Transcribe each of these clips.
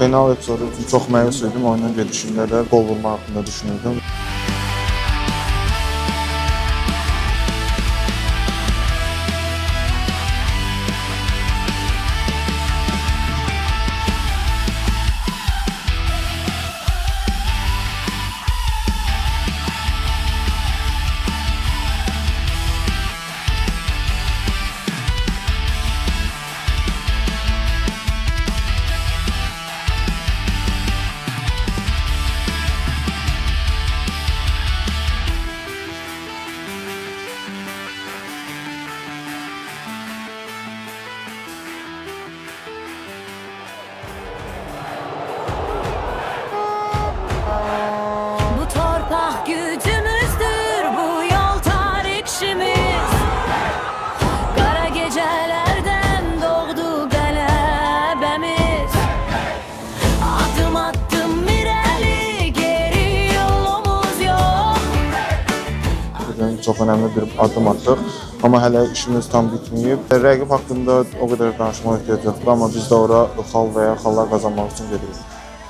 Final epizodu üçün çox məyus idim, oyunun gedişində də qol vurma haqqında düşünürdüm. Gücümüzdür bu yol tarihimiz. Kara gecelerden doğdu galebemiz. Adım attım irəli, geri yolumuz yok. Bugün çox önəmli bir adım atdıq, amma hələ işimiz tam bitməyib. Rəqib haqqında o qədər danışmağa ehtiyac yoxdur, amma biz də ora xal və ya xallar qazanmaq üçün gedirik.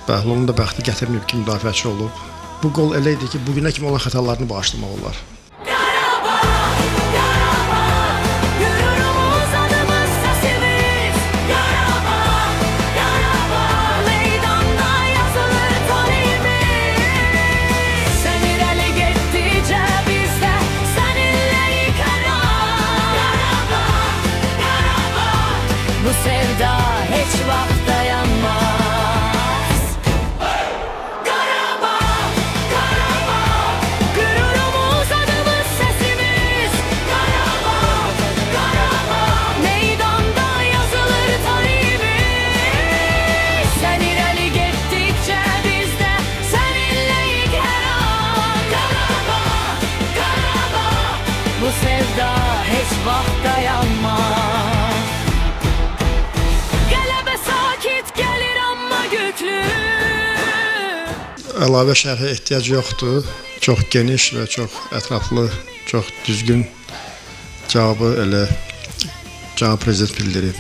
Bəhlulun da bəxti gətirməyib ki, müdafiəçi olub. Bu gol elə idi ki, bugünə kimi olan xətalarını bağışlamaq olar. Bu sevda heç vaxt dayanmaz. Qarabağ, Qarabağ, qürurumuz, adımız, səsimiz. Qarabağ, Qarabağ, meydanda yazılır tarihimiz. Sən irəli getdikcə biz də səninləyik hər an. Qarabağ, Qarabağ, bu sevda heç vaxt dayanmaz. Əlavə şərhə ehtiyac yoxdur. Çox geniş və çox ətraflı, çox düzgün cavabı elə cənab prezident bildirib.